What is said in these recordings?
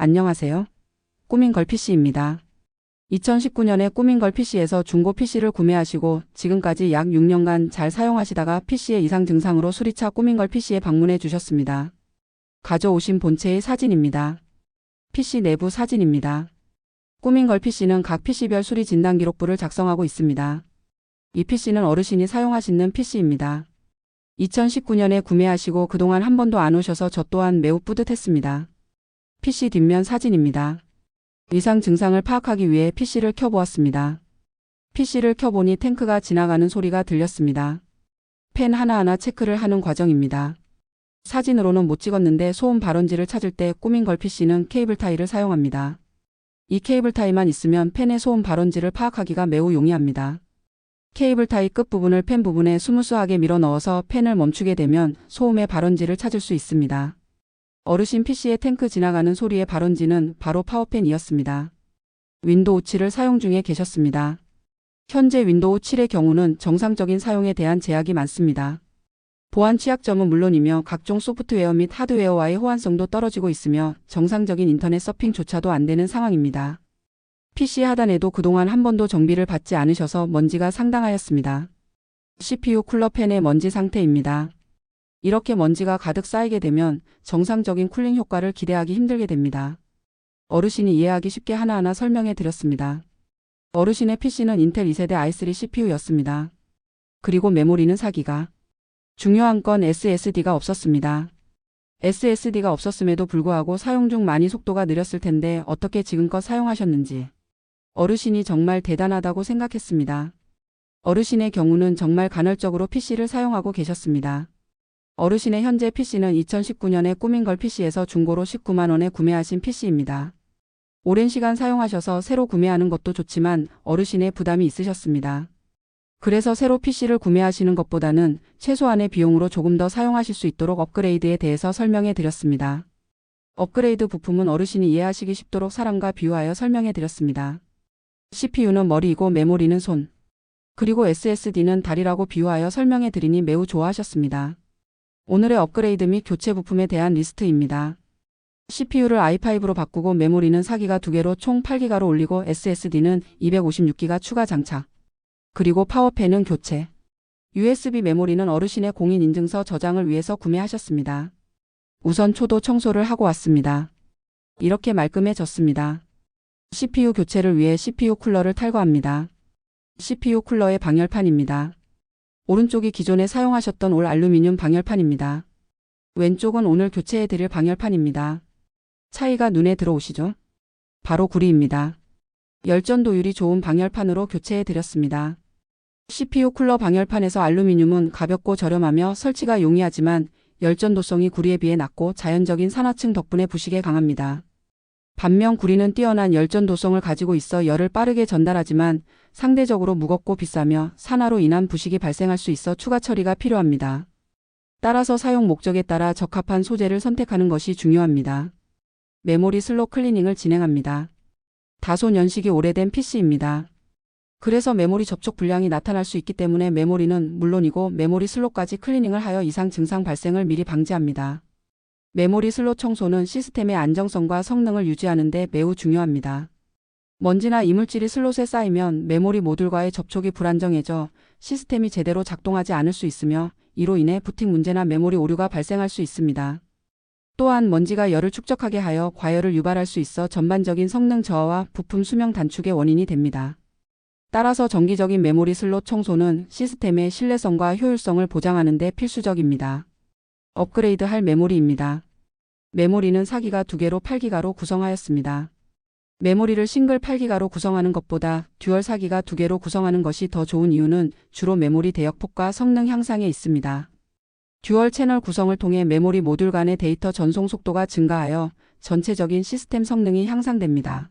안녕하세요. 꾸민걸 PC입니다. 2019년에 꾸민걸 PC에서 중고 PC를 구매하시고 지금까지 약 6년간 잘 사용하시다가 PC의 이상 증상으로 수리차 꾸민걸 PC에 방문해 주셨습니다. 가져오신 본체의 사진입니다. PC 내부 사진입니다. 꾸민걸 PC는 각 PC별 수리 진단 기록부를 작성하고 있습니다. 이 PC는 어르신이 사용하시는 PC입니다. 2019년에 구매하시고 그동안 한 번도 안 오셔서 저 또한 매우 뿌듯했습니다. PC 뒷면 사진입니다. 이상 증상을 파악하기 위해 PC를 켜보았습니다. PC를 켜보니 탱크가 지나가는 소리가 들렸습니다. 펜 하나하나 체크를 하는 과정입니다. 사진으로는 못 찍었는데 소음 발원지를 찾을 때 꾸민걸 PC는 케이블 타이를 사용합니다. 이 케이블 타이만 있으면 펜의 소음 발원지를 파악하기가 매우 용이합니다. 케이블 타이 끝부분을 펜 부분에 스무스하게 밀어 넣어서 펜을 멈추게 되면 소음의 발원지를 찾을 수 있습니다. 어르신 PC의 탱크 지나가는 소리의 발원지는 바로 파워펜이었습니다. 윈도우 7을 사용 중에 계셨습니다. 현재 윈도우 7의 경우는 정상적인 사용에 대한 제약이 많습니다. 보안 취약점은 물론이며 각종 소프트웨어 및 하드웨어와의 호환성도 떨어지고 있으며 정상적인 인터넷 서핑조차도 안 되는 상황입니다. PC 하단에도 그동안 한 번도 정비를 받지 않으셔서 먼지가 상당하였습니다. CPU 쿨러 팬의 먼지 상태입니다. 이렇게 먼지가 가득 쌓이게 되면 정상적인 쿨링 효과를 기대하기 힘들게 됩니다. 어르신이 이해하기 쉽게 하나하나 설명해 드렸습니다. 어르신의 PC는 인텔 2세대 i3 CPU였습니다. 그리고 메모리는 4기가. 중요한 건 SSD가 없었습니다. SSD가 없었음에도 불구하고 사용 중 많이 속도가 느렸을 텐데 어떻게 지금껏 사용하셨는지. 어르신이 정말 대단하다고 생각했습니다. 어르신의 경우는 정말 간헐적으로 PC를 사용하고 계셨습니다. 어르신의 현재 PC는 2019년에 꾸민걸 PC에서 중고로 19만 원에 구매하신 PC입니다. 오랜 시간 사용하셔서 새로 구매하는 것도 좋지만 어르신의 부담이 있으셨습니다. 그래서 새로 PC를 구매하시는 것보다는 최소한의 비용으로 조금 더 사용하실 수 있도록 업그레이드에 대해서 설명해 드렸습니다. 업그레이드 부품은 어르신이 이해하시기 쉽도록 사람과 비유하여 설명해 드렸습니다. CPU는 머리이고 메모리는 손, 그리고 SSD는 다리라고 비유하여 설명해 드리니 매우 좋아하셨습니다. 오늘의 업그레이드 및 교체 부품에 대한 리스트입니다. CPU를 i5로 바꾸고 메모리는 4기가 2개로 총 8기가로 올리고 SSD는 256기가 추가 장착. 그리고 파워펜은 교체. USB 메모리는 어르신의 공인인증서 저장을 위해서 구매하셨습니다. 우선 초도 청소를 하고 왔습니다. 이렇게 말끔해졌습니다. CPU 교체를 위해 CPU 쿨러를 탈거합니다. CPU 쿨러의 방열판입니다. 오른쪽이 기존에 사용하셨던 올 알루미늄 방열판입니다. 왼쪽은 오늘 교체해드릴 방열판입니다. 차이가 눈에 들어오시죠? 바로 구리입니다. 열전도율이 좋은 방열판으로 교체해드렸습니다. CPU 쿨러 방열판에서 알루미늄은 가볍고 저렴하며 설치가 용이하지만 열전도성이 구리에 비해 낮고 자연적인 산화층 덕분에 부식에 강합니다. 반면 구리는 뛰어난 열전도성을 가지고 있어 열을 빠르게 전달하지만 상대적으로 무겁고 비싸며 산화로 인한 부식이 발생할 수 있어 추가 처리가 필요합니다. 따라서 사용 목적에 따라 적합한 소재를 선택하는 것이 중요합니다. 메모리 슬롯 클리닝을 진행합니다. 다소 연식이 오래된 PC입니다. 그래서 메모리 접촉 불량이 나타날 수 있기 때문에 메모리는 물론이고 메모리 슬롯까지 클리닝을 하여 이상 증상 발생을 미리 방지합니다. 메모리 슬롯 청소는 시스템의 안정성과 성능을 유지하는 데 매우 중요합니다. 먼지나 이물질이 슬롯에 쌓이면 메모리 모듈과의 접촉이 불안정해져 시스템이 제대로 작동하지 않을 수 있으며 이로 인해 부팅 문제나 메모리 오류가 발생할 수 있습니다. 또한 먼지가 열을 축적하게 하여 과열을 유발할 수 있어 전반적인 성능 저하와 부품 수명 단축의 원인이 됩니다. 따라서 정기적인 메모리 슬롯 청소는 시스템의 신뢰성과 효율성을 보장하는 데 필수적입니다. 업그레이드 할 메모리입니다. 메모리는 4기가 2개로 8기가로 구성하였습니다. 메모리를 싱글 8기가로 구성하는 것보다 듀얼 4기가 2개로 구성하는 것이 더 좋은 이유는 주로 메모리 대역폭과 성능 향상에 있습니다. 듀얼 채널 구성을 통해 메모리 모듈 간의 데이터 전송 속도가 증가하여 전체적인 시스템 성능이 향상됩니다.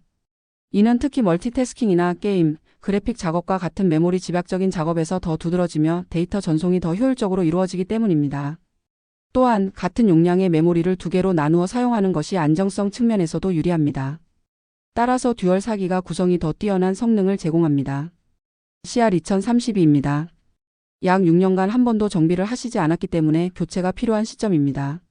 이는 특히 멀티태스킹이나 게임, 그래픽 작업과 같은 메모리 집약적인 작업에서 더 두드러지며 데이터 전송이 더 효율적으로 이루어지기 때문입니다. 또한 같은 용량의 메모리를 2개로 나누어 사용하는 것이 안정성 측면에서도 유리합니다. 따라서 듀얼 4기가 구성이 더 뛰어난 성능을 제공합니다. CR2032입니다. 약 6년간 한 번도 정비를 하시지 않았기 때문에 교체가 필요한 시점입니다.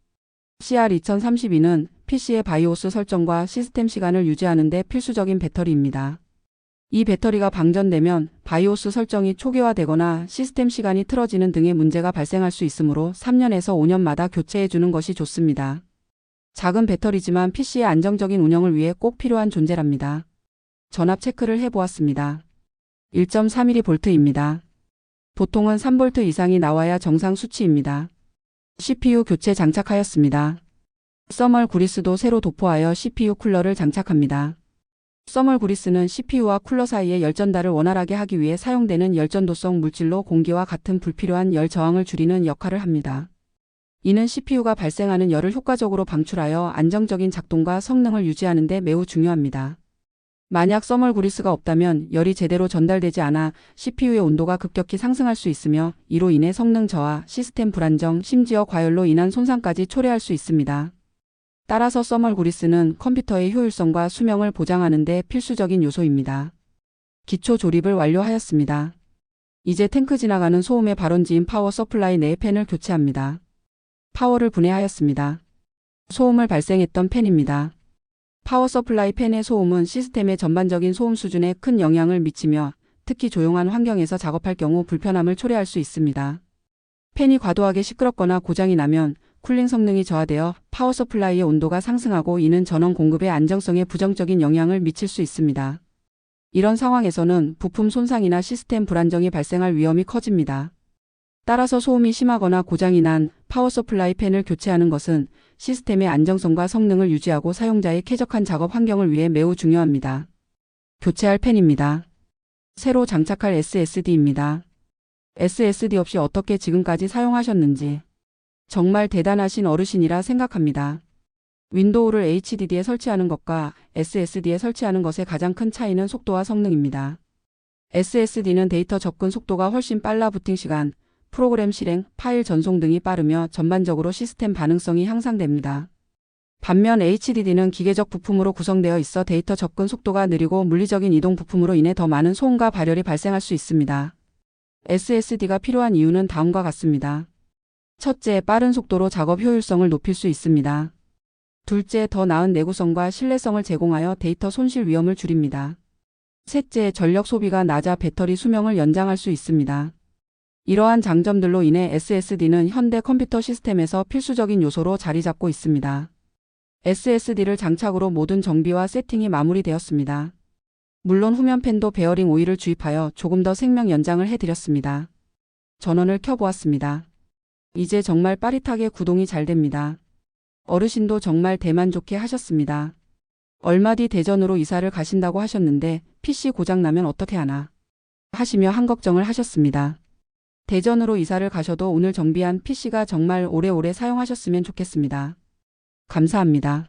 CR2032는 PC의 바이오스 설정과 시스템 시간을 유지하는 데 필수적인 배터리입니다. 이 배터리가 방전되면 바이오스 설정이 초기화되거나 시스템 시간이 틀어지는 등의 문제가 발생할 수 있으므로 3년에서 5년마다 교체해 주는 것이 좋습니다. 작은 배터리지만 PC의 안정적인 운영을 위해 꼭 필요한 존재랍니다. 전압 체크를 해보았습니다. 1.31V입니다. 보통은 3V 이상이 나와야 정상 수치입니다. CPU 교체 장착하였습니다. 써멀 구리스도 새로 도포하여 CPU 쿨러를 장착합니다. 써멀 구리스는 CPU와 쿨러 사이의 열전달을 원활하게 하기 위해 사용되는 열전도성 물질로 공기와 같은 불필요한 열 저항을 줄이는 역할을 합니다. 이는 CPU가 발생하는 열을 효과적으로 방출하여 안정적인 작동과 성능을 유지하는 데 매우 중요합니다. 만약 써멀 구리스가 없다면 열이 제대로 전달되지 않아 CPU의 온도가 급격히 상승할 수 있으며 이로 인해 성능 저하, 시스템 불안정, 심지어 과열로 인한 손상까지 초래할 수 있습니다. 따라서 써멀 구리스는 컴퓨터의 효율성과 수명을 보장하는 데 필수적인 요소입니다. 기초 조립을 완료하였습니다. 이제 탱크 지나가는 소음의 발원지인 파워 서플라이 내의 팬을 교체합니다. 파워를 분해하였습니다. 소음을 발생했던 팬입니다. 파워 서플라이 팬의 소음은 시스템의 전반적인 소음 수준에 큰 영향을 미치며 특히 조용한 환경에서 작업할 경우 불편함을 초래할 수 있습니다. 팬이 과도하게 시끄럽거나 고장이 나면 쿨링 성능이 저하되어 파워 서플라이의 온도가 상승하고 이는 전원 공급의 안정성에 부정적인 영향을 미칠 수 있습니다. 이런 상황에서는 부품 손상이나 시스템 불안정이 발생할 위험이 커집니다. 따라서 소음이 심하거나 고장이 난 파워 서플라이 팬을 교체하는 것은 시스템의 안정성과 성능을 유지하고 사용자의 쾌적한 작업 환경을 위해 매우 중요합니다. 교체할 팬입니다. 새로 장착할 SSD입니다. SSD 없이 어떻게 지금까지 사용하셨는지 정말 대단하신 어르신이라 생각합니다. 윈도우를 HDD에 설치하는 것과 SSD에 설치하는 것의 가장 큰 차이는 속도와 성능입니다. SSD는 데이터 접근 속도가 훨씬 빨라 부팅 시간, 프로그램 실행, 파일 전송 등이 빠르며 전반적으로 시스템 반응성이 향상됩니다. 반면 HDD는 기계적 부품으로 구성되어 있어 데이터 접근 속도가 느리고 물리적인 이동 부품으로 인해 더 많은 소음과 발열이 발생할 수 있습니다. SSD가 필요한 이유는 다음과 같습니다. 첫째, 빠른 속도로 작업 효율성을 높일 수 있습니다. 둘째, 더 나은 내구성과 신뢰성을 제공하여 데이터 손실 위험을 줄입니다. 셋째, 전력 소비가 낮아 배터리 수명을 연장할 수 있습니다. 이러한 장점들로 인해 SSD는 현대 컴퓨터 시스템에서 필수적인 요소로 자리 잡고 있습니다. SSD를 장착으로 모든 정비와 세팅이 마무리되었습니다. 물론 후면팬도 베어링 오일을 주입하여 조금 더 생명 연장을 해드렸습니다. 전원을 켜보았습니다. 이제 정말 빠릿하게 구동이 잘 됩니다. 어르신도 정말 대만족해 하셨습니다. 얼마 뒤 대전으로 이사를 가신다고 하셨는데 PC 고장나면 어떻게 하나 하시며 한 걱정을 하셨습니다. 대전으로 이사를 가셔도 오늘 정비한 PC가 정말 오래오래 사용하셨으면 좋겠습니다. 감사합니다.